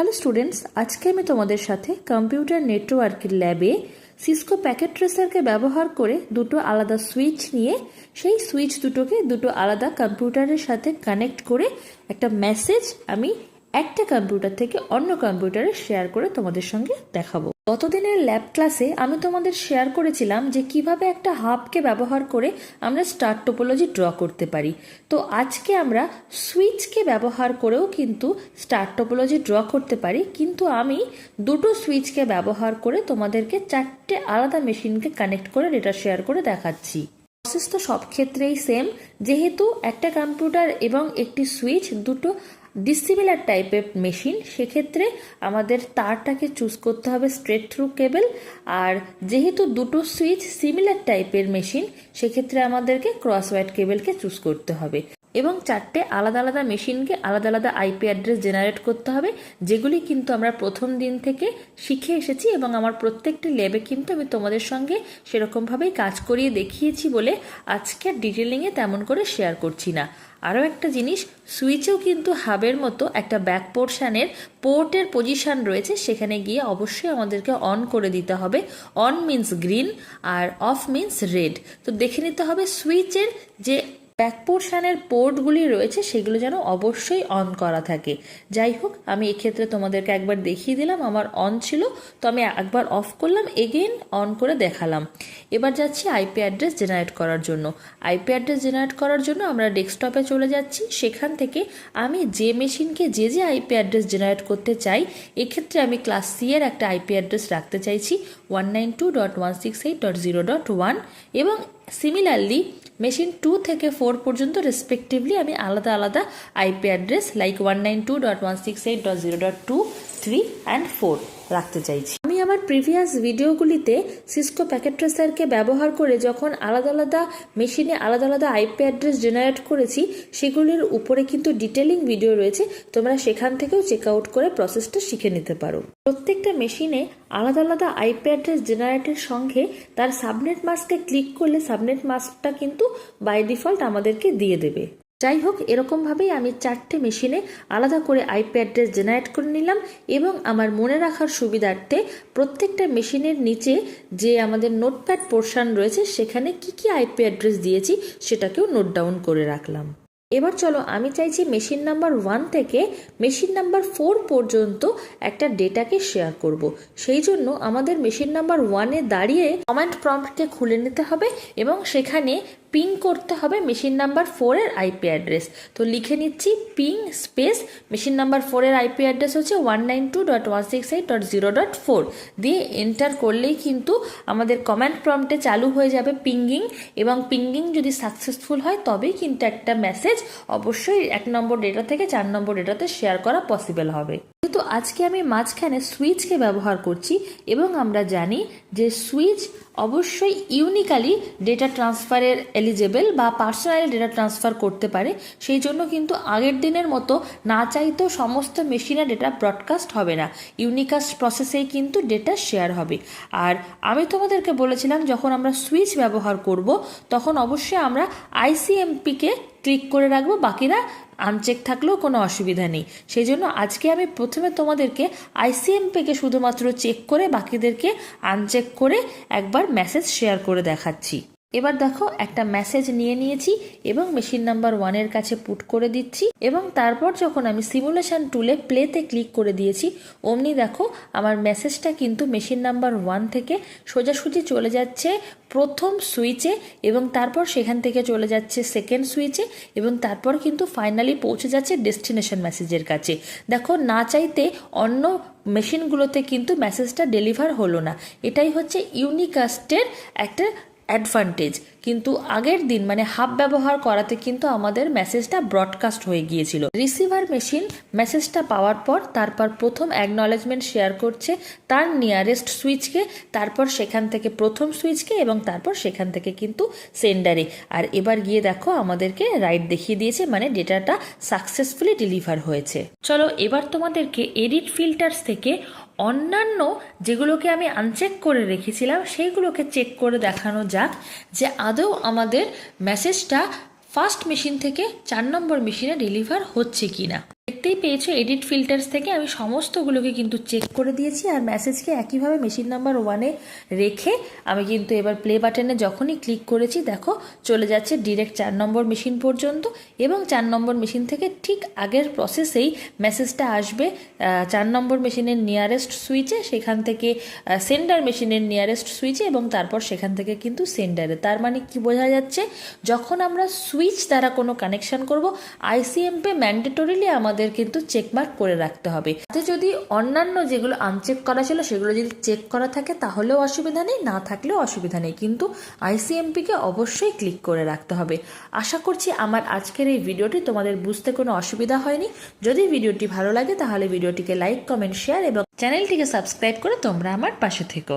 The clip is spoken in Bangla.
হ্যালো স্টুডেন্টস, আজকে আমি তোমাদের সাথে কম্পিউটার নেটওয়ার্কের ল্যাবে সিসকো প্যাকেট ট্রেসারকে ব্যবহার করে দুটো আলাদা সুইচ নিয়ে সেই সুইচ দুটোকে দুটো আলাদা কম্পিউটারের সাথে কানেক্ট করে একটা মেসেজ আমি একটা কম্পিউটার থেকে অন্য কম্পিউটারে শেয়ার করে তোমাদের সঙ্গে দেখাবো। গতদিনের ল্যাব ক্লাসে আমি তোমাদের শেয়ার করেছিলাম যে কিভাবে একটা হাবকে ব্যবহার করে আমরা স্টার টোপোলজি ড্র করতে পারি। তো আজকে আমরা সুইচকে ব্যবহার করেও কিন্তু স্টার টোপোলজি ড্র করতে পারি, কিন্তু আমি দুটো সুইচকে ব্যবহার করে তোমাদেরকে চারটে আলাদা মেশিনকে কানেক্ট করে ডেটা শেয়ার করে দেখাচ্ছি। প্রসেস তো সব ক্ষেত্রেই সেম, যেহেতু একটা কম্পিউটার এবং একটি সুইচ দুটো ডিসিমিলার টাইপের মেশিন, সেক্ষেত্রে আমাদের তারটাকে চুজ করতে হবে স্ট্রেট থ্রু কেবল। আর যেহেতু দুটো সুইচ সিমিলার টাইপের মেশিন, সেক্ষেত্রে আমাদেরকে ক্রস ওয়্যার্ড কেবলকে চুজ করতে হবে এবং চারটে আলাদা আলাদা মেশিনকে আলাদা আলাদা আইপি অ্যাড্রেস জেনারেট করতে হবে, যেগুলি কিন্তু আমরা প্রথম দিন থেকে শিখে এসেছি এবং আমার প্রত্যেকটি ল্যাবে কিন্তু আমি তোমাদের সঙ্গে সেরকমভাবেই কাজ করিয়ে দেখিয়েছি বলে আজকে ডিটেলিংয়ে তেমন করে শেয়ার করছি না। আরও একটা জিনিস, সুইচেও কিন্তু হাবের মতো একটা ব্যাক পোর্শনের পোর্টের পজিশান রয়েছে, সেখানে গিয়ে অবশ্যই আমাদেরকে অন করে দিতে হবে। অন মিন্স গ্রিন আর অফ মিন্স রেড। তো দেখে নিতে হবে সুইচের যে ব্যাক পোর্শনের পোর্টগুলি রয়েছে সেগুলো যেন অবশ্যই অন করা থাকে। যাই হোক, আমি এক্ষেত্রে তোমাদেরকে একবার দেখিয়ে দিলাম আমার অন ছিল, তো আমি একবার অফ করলাম, এগেইন অন করে দেখালাম। এবার যাচ্ছি আইপি অ্যাড্রেস জেনারেট করার জন্য। আইপি অ্যাড্রেস জেনারেট করার জন্য আমরা ডেস্কটপে চলে যাচ্ছি। সেখান থেকে আমি যে মেশিনকে যে আইপি অ্যাড্রেস জেনারেট করতে চাই, এক্ষেত্রে আমি ক্লাস সি এর একটা আইপি অ্যাড্রেস রাখতে চাইছি 192.168.0.1 এবং সিমিলারলি মেশিন 2 থেকে 4 পর্যন্ত রেসপেক্টিভলি আমি আলাদা আলাদা আইপি অ্যাড্রেস লাইক 192.168.0.2, 3 অ্যান্ড 4 রাখতে চাইছি। আমি আমার প্রিভিয়াস ভিডিওগুলিতে সিসকো প্যাকেট ট্রেসারকে ব্যবহার করে যখন আলাদা আলাদা মেশিনে আলাদা আলাদা আইপি অ্যাড্রেস জেনারেট করেছি, সেগুলির উপরে কিন্তু ডিটেলিং ভিডিও রয়েছে, তোমরা সেখান থেকেও চেক আউট করে প্রসেসটা শিখে নিতে পারো। প্রত্যেকটা মেশিনে আলাদা আলাদা আইপি অ্যাড্রেস জেনারেটের সঙ্গে তার সাবনেট মাস্কে ক্লিক করলে সাবনেট মাস্কটা কিন্তু বাই ডিফল্ট আমাদেরকে দিয়ে দেবে। যাই হোক, এরকমভাবেই আমি চারটে মেশিনে আলাদা করে আইপি অ্যাড্রেস জেনারেট করে নিলাম এবং আমার মনে রাখার সুবিধার্থে প্রত্যেকটা মেশিনের নিচে যে আমাদের নোটপ্যাড পোর্শন রয়েছে সেখানে কি আইপি অ্যাড্রেস দিয়েছি সেটাকেও নোট ডাউন করে রাখলাম। এবার চলো, আমি চাইছি মেশিন নাম্বার 1 থেকে মেশিন নাম্বার 4 পর্যন্ত একটা ডেটাকে শেয়ার করব। সেই জন্য আমাদের মেশিন নাম্বার 1-এ দাঁড়িয়ে কমান্ড প্রম্পটকে খুলে নিতে হবে এবং সেখানে পিং করতে হবে মেশিন নাম্বার 4-এর আইপি অ্যাড্রেস। তো লিখে নিচ্ছি পিং স্পেস মেশিন নাম্বার 4-এর আইপি অ্যাড্রেস হচ্ছে 192.168.0.4 দিয়ে এন্টার করলেই কিন্তু আমাদের কমান্ড প্রম্পটে চালু হয়ে যাবে পিঙ্গিং, এবং পিঙ্গিং যদি সাকসেসফুল হয় তবেই কিন্তু একটা মেসেজ অবশ্যই 1 নম্বর ডেটা থেকে 4 নম্বর ডেটাতে শেয়ার করা পসিবল হবে। কিন্তু আজকে আমি মাঝখানে সুইচকে ব্যবহার করছি এবং আমরা জানি যে সুইচ অবশ্যই ইউনিক্যালি ডেটা ট্রান্সফারের এলিজেবল বা পার্সোনালি ডেটা ট্রান্সফার করতে পারে। সেই জন্য কিন্তু আগের দিনের মতো না চাইতেও সমস্ত মেশিনে ডেটা ব্রডকাস্ট হবে না, ইউনিকাস্ট প্রসেসেই কিন্তু ডেটা শেয়ার হবে। আর আমি তোমাদেরকে বলেছিলাম যখন আমরা সুইচ ব্যবহার করব তখন অবশ্যই আমরা আইসিএমপিকে ক্লিক করে রাখবো, বাকিরা আনচেক থাকলেও কোনো অসুবিধা নেই। সেই জন্য আজকে আমি প্রথমে তোমাদেরকে আইসিএমপিকে শুধুমাত্র চেক করে বাকিদেরকে আনচেক করে একবার মেসেজ শেয়ার করে দেখাচ্ছি। এবার দেখো, একটা মেসেজ নিয়ে নিয়েছি এবং মেশিন নাম্বার 1-এর কাছে পুট করে দিচ্ছি এবং তারপর যখন আমি সিমুলেশন টুলে প্লেতে ক্লিক করে দিয়েছি, অমনি দেখো আমার মেসেজটা কিন্তু মেশিন নাম্বার 1 থেকে সোজাসুজি চলে যাচ্ছে প্রথম সুইচে এবং তারপর সেখান থেকে চলে যাচ্ছে সেকেন্ড সুইচে এবং তারপর কিন্তু ফাইনালি পৌঁছে যাচ্ছে ডেস্টিনেশন মেসেজের কাছে। দেখো, না চাইতে অন্য মেশিনগুলোতে কিন্তু মেসেজটা ডেলিভার হলো না। এটাই হচ্ছে ইউনিকাস্টের একটা অ্যাডভান্টেজ। কিন্তু আগের দিন মানে হাব ব্যবহার করাতে কিন্তু আমাদের মেসেজটা ব্রডকাস্ট হয়ে গিয়েছিল। রিসিভার মেশিন মেসেজটা পাওয়ার পর তারপর প্রথম অ্যাকনলেজমেন্ট শেয়ার করছে তার নিয়ারেস্ট সুইচকে, তারপর সেখান থেকে প্রথম সুইচকে এবং তারপর সেখান থেকে কিন্তু সেন্ডারে। আর এবার গিয়ে দেখো আমাদেরকে রাইট দেখিয়ে দিয়েছে, মানে ডেটাটা সাকসেসফুলি ডেলিভার হয়েছে। চলো, এবার তোমাদেরকে এডিট ফিল্টার্স থেকে অন্যান্য যেগুলোকে আমি আনচেক করে রেখেছিলাম সেইগুলোকে চেক করে দেখানো যাক যে আদৌ আমাদের মেসেজটা ফার্স্ট মেশিন থেকে 4 নম্বর মেশিনে ডেলিভার হচ্ছে কিনা। দেখতেই পেয়েছো এডিট ফিল্টার্স থেকে আমি সমস্তগুলোকে কিন্তু চেক করে দিয়েছি, আর মেসেজকে একইভাবে মেশিন নাম্বার 1-এ রেখে আমি কিন্তু এবার প্লে বাটনে যখনই ক্লিক করেছি দেখো চলে যাচ্ছে ডিরেক্ট 4 নম্বর মেশিন পর্যন্ত, এবং 4 নম্বর মেশিন থেকে ঠিক আগের প্রসেসেই মেসেজটা আসবে 4 নম্বর মেশিনের নিয়ারেস্ট সুইচে, সেখান থেকে সেন্ডার মেশিনের নিয়ারেস্ট সুইচে, এবং তারপর সেখান থেকে কিন্তু সেন্ডারে। তার মানে কি বোঝা যাচ্ছে, যখন আমরা সুইচ দ্বারা কোনো কানেকশন করব আইসিএমপি ম্যান্ডেটরিলি আমাদের কিন্তু চেকমার্ক করে রাখতে হবে। তাতে যদি অন্যান্য যেগুলো আনচেক করা ছিল সেগুলো যদি চেক করা থাকে তাহলেও অসুবিধা নেই, না থাকলেও অসুবিধা নেই, কিন্তু আইসিএমপিকে অবশ্যই ক্লিক করে রাখতে হবে। আশা করছি আমার আজকের এই ভিডিওটি তোমাদের বুঝতে কোনো অসুবিধা হয়নি। যদি ভিডিওটি ভালো লাগে তাহলে ভিডিওটিকে লাইক, কমেন্ট, শেয়ার এবং চ্যানেলটিকে সাবস্ক্রাইব করে তোমরা আমার পাশে থেকো।